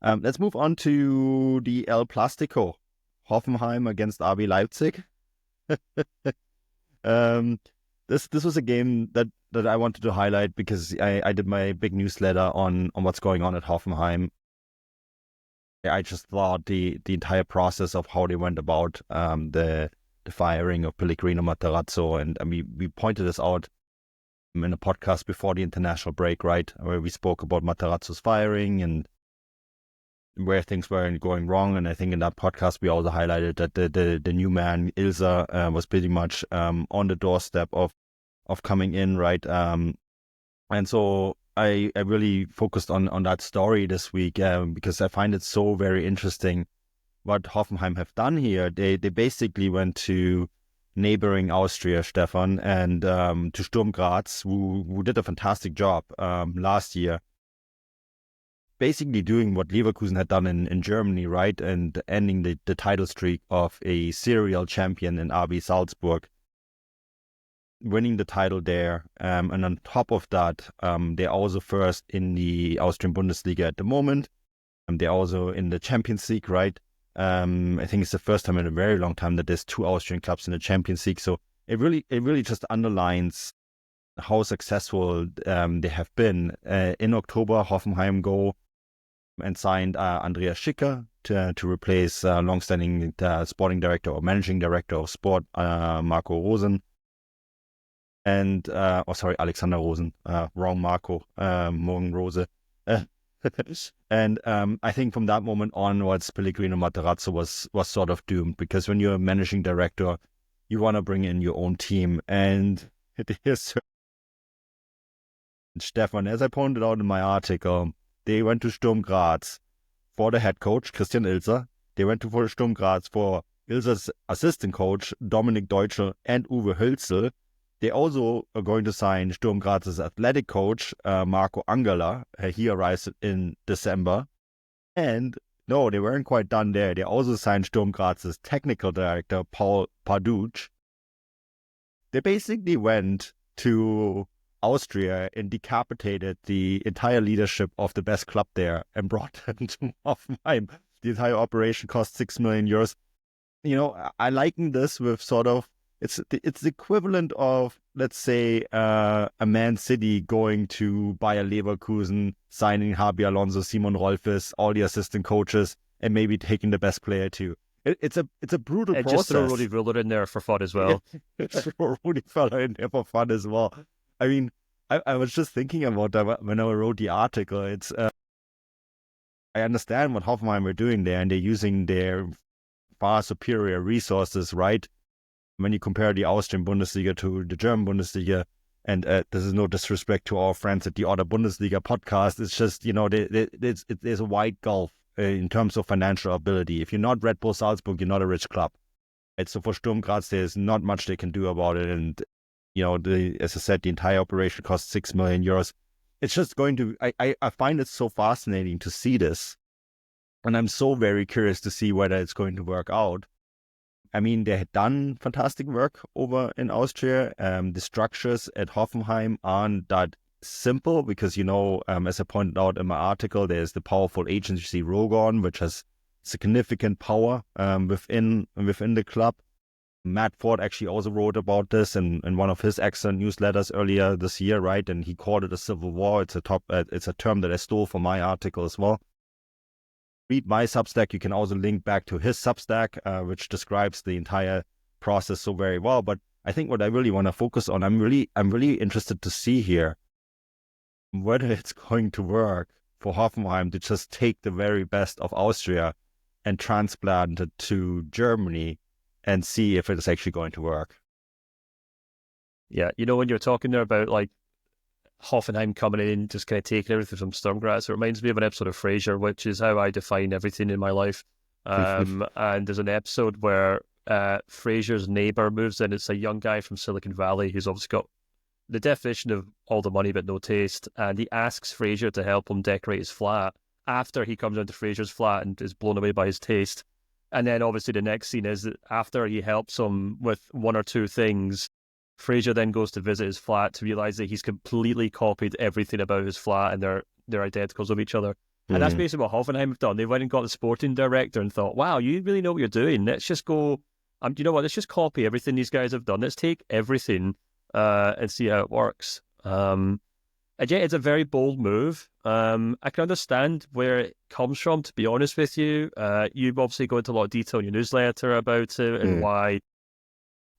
Let's move on to the El Plastico, Hoffenheim against RB Leipzig. um, this was a game that I wanted to highlight because I did my big newsletter on what's going on at Hoffenheim. I just thought the entire process of how they went about the firing of Pellegrino Matarazzo, and we pointed this out in a podcast before the international break, right, where we spoke about Matarazzo's firing and where things were going wrong. And I think in that podcast we also highlighted that the new man Ilzer was pretty much on the doorstep of coming in, right? And so I really focused on that story this week because I find it so very interesting what Hoffenheim have done here. They basically went to neighboring Austria, Stefan, and to Sturm Graz, who did a fantastic job last year, basically doing what Leverkusen had done in Germany, right, and ending the title streak of a serial champion in RB Salzburg, winning the title there. And on top of that, they're also first in the Austrian Bundesliga at the moment. They're also in the Champions League, right? I think it's the first time in a very long time that there's two Austrian clubs in the Champions League. So it really just underlines how successful they have been. In October, Hoffenheim go and signed Andreas Schicker to replace longstanding sporting director or managing director of sport, Marco Rosen. And, Alexander Rosen, wrong Marco, Morgen Rose. And I think from that moment onwards, Pellegrino Matarazzo was sort of doomed, because when you're a managing director, you want to bring in your own team. And it is, Stefan, as I pointed out in my article, they went to Sturm Graz for the head coach, Christian Ilzer. They went to Sturm Graz for Ilzer's assistant coach, Dominik Deutschel, and Uwe Hölzl. They also are going to sign Sturm Graz's athletic coach, Marco Angela. He arrives in December. And no, they weren't quite done there. They also signed Sturm Graz's technical director, Paul Parduch. They basically went to Austria and decapitated the entire leadership of the best club there and brought them to Hoffenheim. The entire operation cost 6 million euros. You know, I liken this with sort of, it's the equivalent of, let's say, a Man City going to Bayer Leverkusen, signing Xabi Alonso, Simon Rolfes, all the assistant coaches, and maybe taking the best player too. It's a brutal process. Just throw Rudy Ruller in there for fun as well. Throw Rudy Feller in there for fun as well. I mean, I was just thinking about that when I wrote the article. It's I understand what Hoffenheim are doing there, and they're using their far superior resources, right? When you compare the Austrian Bundesliga to the German Bundesliga, and this is no disrespect to our friends at the Other Bundesliga podcast, it's just, you know, there's a wide gulf in terms of financial ability. If you're not Red Bull Salzburg, you're not a rich club. And so for Sturm Graz, there's not much they can do about it. And, you know, as I said, the entire operation cost 6 million euros. It's just going to, I find it so fascinating to see this. And I'm so very curious to see whether it's going to work out. I mean, they had done fantastic work over in Austria. The structures at Hoffenheim aren't that simple because, you know, as I pointed out in my article, there's the powerful agency Rogon, which has significant power within the club. Matt Ford actually also wrote about this in one of his excellent newsletters earlier this year, right? And he called it a civil war. It's a term that I stole from my article as well. Read my Substack. You can also link back to his Substack, which describes the entire process so very well. But I think what I really want to focus on, I'm really interested to see here whether it's going to work for Hoffenheim to just take the very best of Austria and transplant it to Germany and see if it is actually going to work. Yeah, you know, when you're talking there about like Hoffenheim coming in, just kind of taking everything from Sturm Graz, it reminds me of an episode of Frasier, which is how I define everything in my life. And there's an episode where Frasier's neighbor moves in. It's a young guy from Silicon Valley who's obviously got the definition of all the money but no taste, and he asks Frasier to help him decorate his flat after he comes into Frasier's flat and is blown away by his taste. And then obviously the next scene is that after he helps him with one or two things, Frasier then goes to visit his flat to realise that he's completely copied everything about his flat and they're identicals of each other. And that's basically what Hoffenheim have done. They went and got the sporting director and thought, wow, you really know what you're doing. Let's just go, you know what, let's just copy everything these guys have done. Let's take everything and see how it works. And yeah, it's a very bold move. I can understand where it comes from, to be honest with you. You've obviously gone into a lot of detail in your newsletter about it and why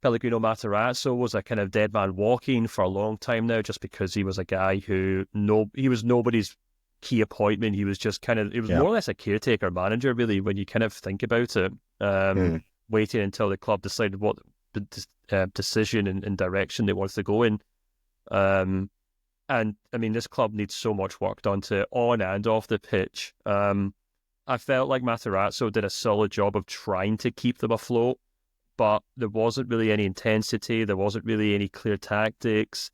Pellegrino Matarazzo was a kind of dead man walking for a long time now, just because he was a guy who he was nobody's key appointment. He was just kind of, it was more or less a caretaker manager, really, when you kind of think about it. Waiting until the club decided what decision and direction they wanted to go in. And I mean, this club needs so much work done to on and off the pitch. I felt like Matarazzo did a solid job of trying to keep them afloat, but there wasn't really any intensity. There wasn't really any clear tactics.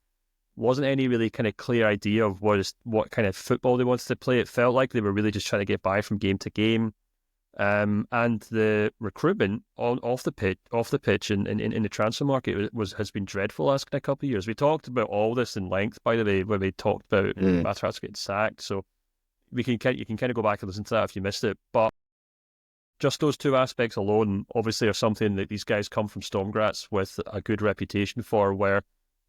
Wasn't any really kind of clear idea of what kind of football they wanted to play. It felt like they were really just trying to get by from game to game. And the recruitment off the pitch and in the transfer market has been dreadful the last couple of years. We talked about all this in length, by the way, when we talked about Matarazzo getting sacked. So you can kind of go back and listen to that if you missed it. But just those two aspects alone, obviously, are something that these guys come from Sturm Graz with a good reputation for, where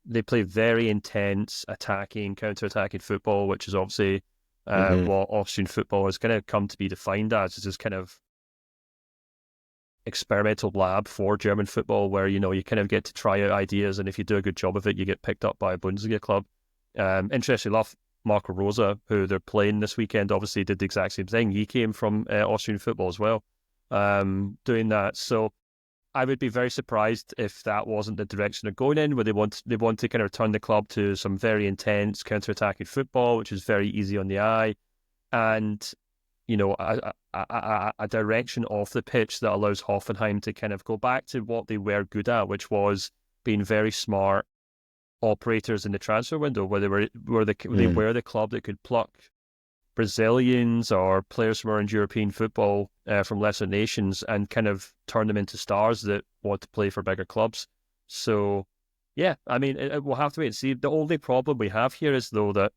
they play very intense attacking, counter-attacking football, which is obviously what Austrian football has kind of come to be defined as. It's this kind of experimental lab for German football, where, you know, you kind of get to try out ideas, and if you do a good job of it, you get picked up by a Bundesliga club. Interestingly enough, Marco Rosa, who they're playing this weekend, obviously did the exact same thing. He came from Austrian football as well, doing that. So I would be very surprised if that wasn't the direction they're going in, where they want to kind of turn the club to some very intense counter-attacking football, which is very easy on the eye, and, you know, a direction off the pitch that allows Hoffenheim to kind of go back to what they were good at, which was being very smart operators in the transfer window, where they were the club that could pluck Brazilians or players from around European football from lesser nations and kind of turn them into stars that want to play for bigger clubs. So, yeah, I mean, we'll have to wait and see. The only problem we have here is, though, that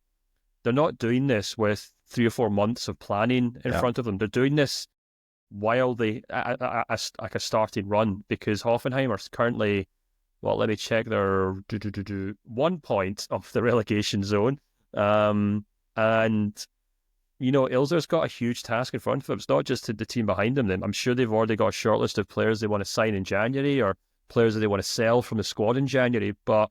they're not doing this with 3 or 4 months of planning in front of them. They're doing this while they like a starting run, because Hoffenheim are currently, well, let me check, they're 1 point off the relegation zone. And you know, Ilzer's got a huge task in front of him. It's not just the team behind him. I'm sure they've already got a short list of players they want to sign in January, or players that they want to sell from the squad in January. But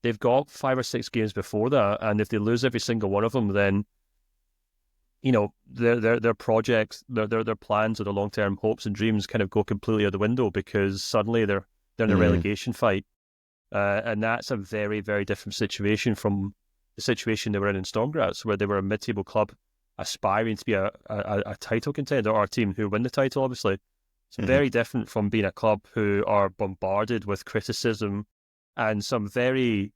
they've got 5 or 6 games before that, and if they lose every single one of them, then, you know, their projects, their plans, or their long-term hopes and dreams kind of go completely out the window, because suddenly they're in a relegation fight, and that's a very, very different situation from the situation they were in Sturm Graz, where they were a mid-table club aspiring to be a title contender, or a team who win the title, obviously. It's very different from being a club who are bombarded with criticism and some very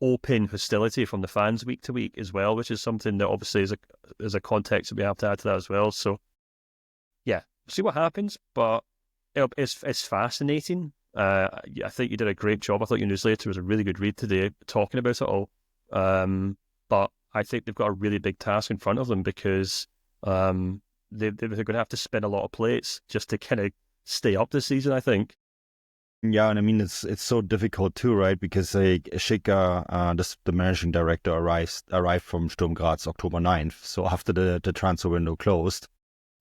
open hostility from the fans week to week as well, which is something that obviously is a context that we have to add to that as well. So, yeah, see what happens, but it's fascinating. I think you did a great job. I thought your newsletter was a really good read today, talking about it all. But I think they've got a really big task in front of them, because they're going to have to spin a lot of plates just to kind of stay up this season, I think. Yeah, and I mean, it's so difficult too, right? Because Schicker, the managing director, arrived from Sturm Graz October 9th, so after the transfer window closed,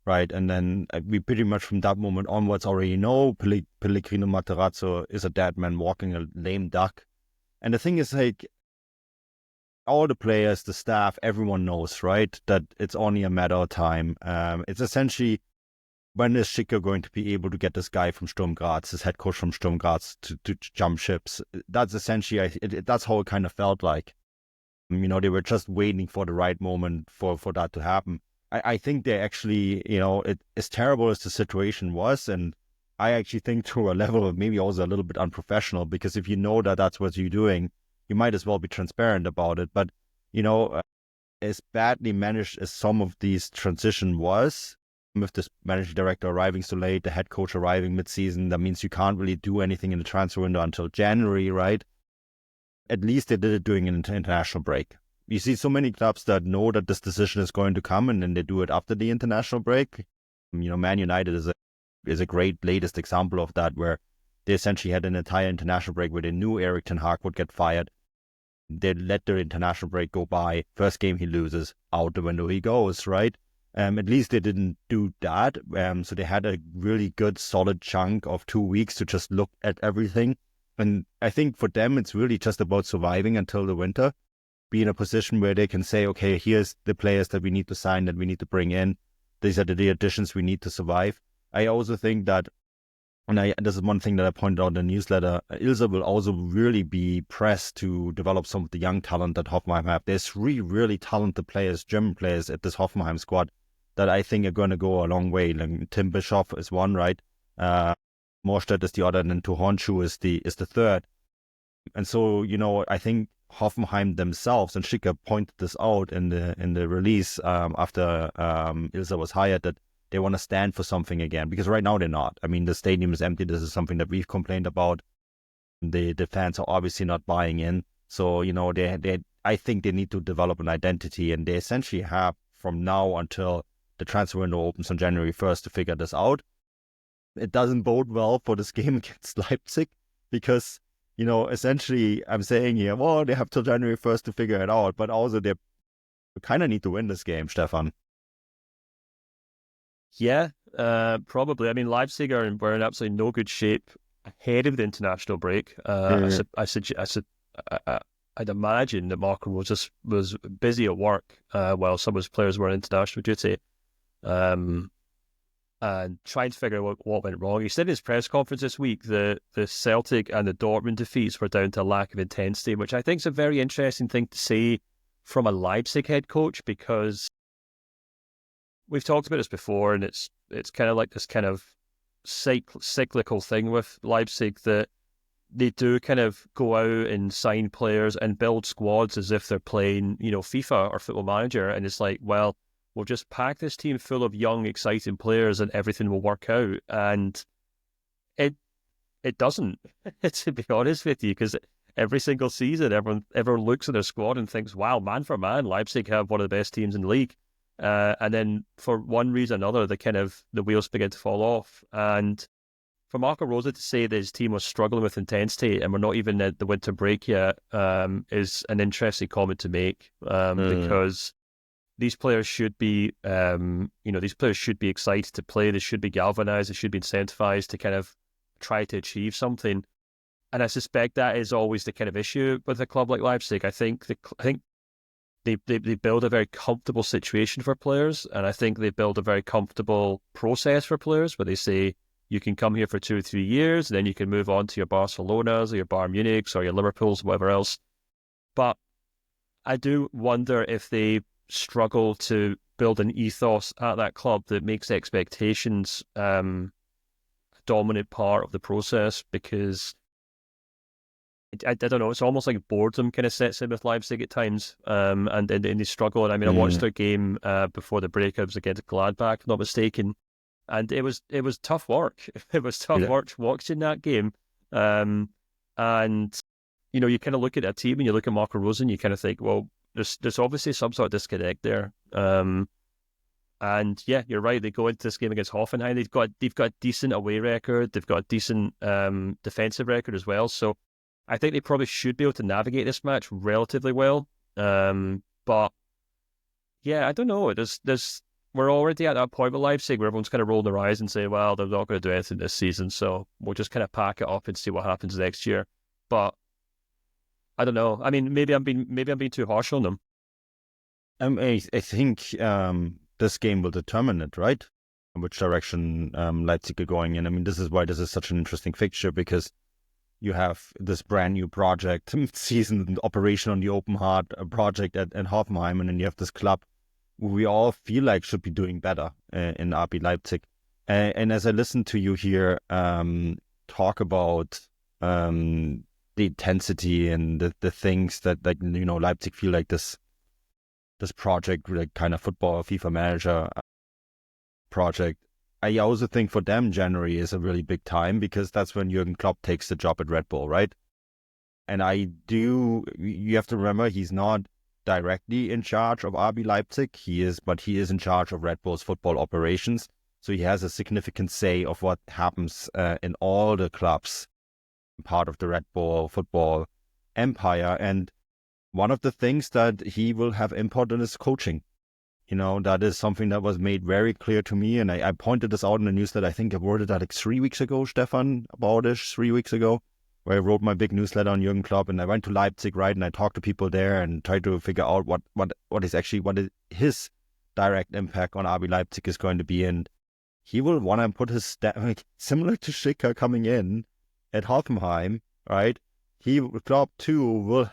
right? And then we pretty much from that moment onwards already know Pellegrino Matarazzo is a dead man walking, a lame duck. And the thing is, like, all the players, the staff, everyone knows, right, that it's only a matter of time. It's essentially, when is Schicker going to be able to get this guy from Sturm Graz, this head coach from Sturm Graz, to jump ships? That's essentially, that's how it kind of felt like. You know, they were just waiting for the right moment for that to happen. I think they actually, you know, as terrible as the situation was, and I actually think to a level of maybe also a little bit unprofessional, because if you know that that's what you're doing, you might as well be transparent about it. But, you know, as badly managed as some of these transition was, with this managing director arriving so late, the head coach arriving mid-season, that means you can't really do anything in the transfer window until January, right? At least they did it during an international break. you see so many clubs that know that this decision is going to come, and then they do it after the international break. Man United is a great latest example of that, where they essentially had an entire international break where they knew Erik ten Hag would get fired. They let their international break go by. First game he loses, out the window he goes, right? At least they didn't do that. So they had a really good, solid chunk of 2 weeks to just look at everything. And I think for them, it's really just about surviving until the winter, be in a position where they can say, okay, here's the players that we need to sign, that we need to bring in. These are the additions we need to survive. I also think that, and this is one thing that I pointed out in the newsletter, Ilzer will also really be pressed to develop some of the young talent that Hoffenheim have. There's 3 really talented players, German players at this Hoffenheim squad that I think are going to go a long way. Like Tim Bischoff is one, right? Morstedt is the other, and then Tuhonschu is the third. And so, I think Hoffenheim themselves, and Schicker pointed this out in the release after Ilzer was hired, that they want to stand for something again, because right now they're not. I mean, the stadium is empty. This is something that we've complained about. The fans are obviously not buying in. So, I think they need to develop an identity, and they essentially have from now until the transfer window opens on January 1st to figure this out. It doesn't bode well for this game against Leipzig, because, essentially I'm saying here, well, they have till January 1st to figure it out, but also they kind of need to win this game, Stefan. Yeah, probably. I mean, Leipzig were in absolutely no good shape ahead of the international break. I'd imagine that Marco Rose was busy at work while some of his players were on international duty, and trying to figure out what went wrong. He said in his press conference this week that the Celtic and the Dortmund defeats were down to a lack of intensity, which I think is a very interesting thing to say from a Leipzig head coach, because we've talked about this before, and it's kind of like this kind of cyclical thing with Leipzig, that they do kind of go out and sign players and build squads as if they're playing, FIFA or Football Manager, and it's like, well, we'll just pack this team full of young, exciting players and everything will work out. And it doesn't, to be honest with you, because every single season, everyone looks at their squad and thinks, wow, man for man, Leipzig have one of the best teams in the league. And then for one reason or another, the wheels begin to fall off. And for Marco Rose to say that his team was struggling with intensity and we're not even at the winter break yet is an interesting comment to make, because these players should be, excited to play. They should be galvanized. They should be incentivized to kind of try to achieve something. And I suspect that is always the kind of issue with a club like Leipzig. I think they build a very comfortable situation for players, and I think they build a very comfortable process for players where they say you can come here for 2 or 3 years, and then you can move on to your Barcelonas or your Bayern Munichs or your Liverpools, whatever else. But I do wonder if they struggle to build an ethos at that club that makes expectations a dominant part of the process, because I don't know, it's almost like boredom kind of sets in with Leipzig at times, and they struggle. And I mean, I watched their game before the break. It was against Gladbach, if not mistaken, and it was tough work. It was tough work watching that game. And you kind of look at a team and you look at Marco Rose and you kind of think, well, there's obviously some sort of disconnect there. And yeah, you're right. They go into this game against Hoffenheim. They've got a decent away record. They've got a decent defensive record as well. So I think they probably should be able to navigate this match relatively well. But yeah, I don't know. We're already at that point with Leipzig where everyone's kind of rolling their eyes and say, well, they're not going to do anything this season, so we'll just kind of pack it up and see what happens next year. But I don't know. I mean, maybe I'm being too harsh on them. I think this game will determine it, right? In which direction Leipzig are going in. I mean, this is why this is such an interesting fixture, because you have this brand new project, season operation on the open heart project at Hoffenheim, and then you have this club who we all feel like should be doing better in RB Leipzig. And as I listen to you here talk about the intensity and the things that, like, Leipzig feel like this project, like kind of football FIFA manager project. I also think for them January is a really big time, because that's when Jürgen Klopp takes the job at Red Bull, right? And you have to remember, he's not directly in charge of RB Leipzig. But he is in charge of Red Bull's football operations. So he has a significant say of what happens in all the clubs, part of the Red Bull football empire. And one of the things that he will have input in is coaching. That is something that was made very clear to me. And I pointed this out in the newsletter. I think I wrote it like 3 weeks ago, Stefan, about it, 3 weeks ago, where I wrote my big newsletter on Jürgen Klopp. And I went to Leipzig, right? And I talked to people there and tried to figure out what is his direct impact on RB Leipzig is going to be. And he will want to put his similar to Schicker coming in at Hoffenheim, right? Klopp too will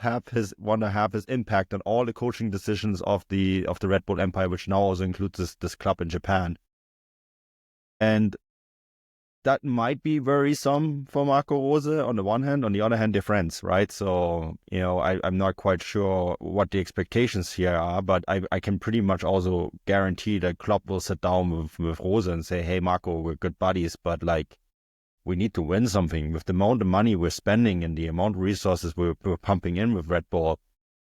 want to have his impact on all the coaching decisions of the Red Bull empire, which now also includes this club in Japan. And that might be worrisome for Marco Rose on the one hand. On the other hand, they're friends, right? So, I'm not quite sure what the expectations here are, but I can pretty much also guarantee that Klopp will sit down with Rose and say, hey, Marco, we're good buddies, but we need to win something with the amount of money we're spending and the amount of resources we're pumping in with Red Bull.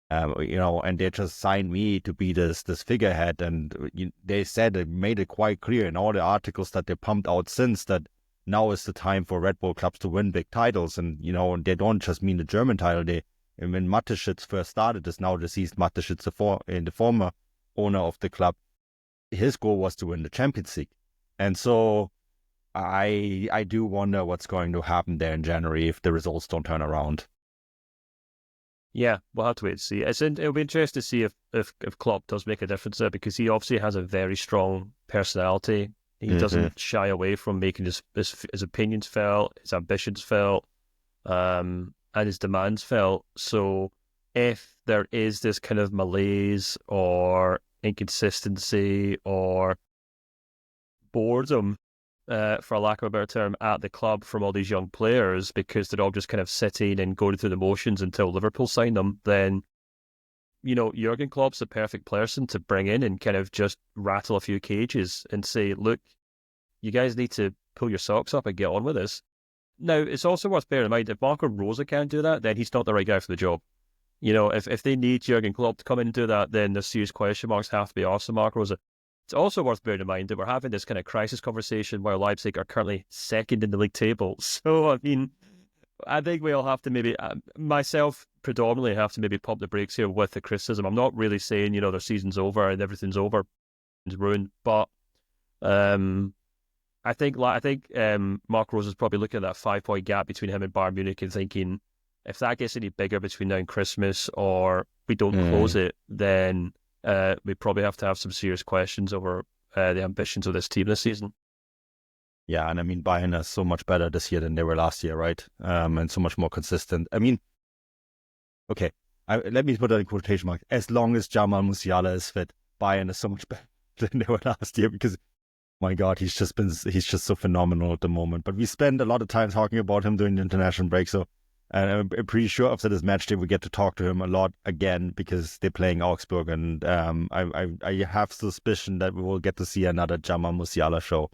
And they just signed me to be this figurehead. And they made it quite clear in all the articles that they pumped out since that now is the time for Red Bull clubs to win big titles. And, they don't just mean the German title. When Mateschitz first started, is now deceased Mateschitz, the former owner of the club, his goal was to win the Champions League. And so I do wonder what's going to happen there in January if the results don't turn around. Yeah, we'll have to wait and see. It'll be interesting to see if Klopp does make a difference there, because he obviously has a very strong personality. He doesn't shy away from making his opinions felt, his ambitions felt, and his demands felt. So if there is this kind of malaise or inconsistency or boredom, for lack of a better term, at the club from all these young players, because they're all just kind of sitting and going through the motions until Liverpool sign them, then, Jurgen Klopp's the perfect person to bring in and kind of just rattle a few cages and say, look, you guys need to pull your socks up and get on with this. Now, it's also worth bearing in mind, if Marco Rose can't do that, then he's not the right guy for the job. If they need Jurgen Klopp to come in and do that, then the serious question marks have to be asked of Marco Rose. It's also worth bearing in mind that we're having this kind of crisis conversation while Leipzig are currently second in the league table. So, I think we'll have to maybe, myself predominantly, have to maybe pump the brakes here with the criticism. I'm not really saying, their season's over and everything's over, it's ruined. But I think Mark Rose is probably looking at that 5-point gap between him and Bayern Munich and thinking, if that gets any bigger between now and Christmas, or we don't close it, then we probably have to have some serious questions over the ambitions of this team this season. Yeah, and Bayern is so much better this year than they were last year, right? And so much more consistent. Okay, let me put that in quotation marks. As long as Jamal Musiala is fit, Bayern is so much better than they were last year, because, my God, he's just so phenomenal at the moment. But we spend a lot of time talking about him during the international break, so I'm pretty sure after this match day we get to talk to him a lot again, because they're playing Augsburg, and I have suspicion that we will get to see another Jamal Musiala show.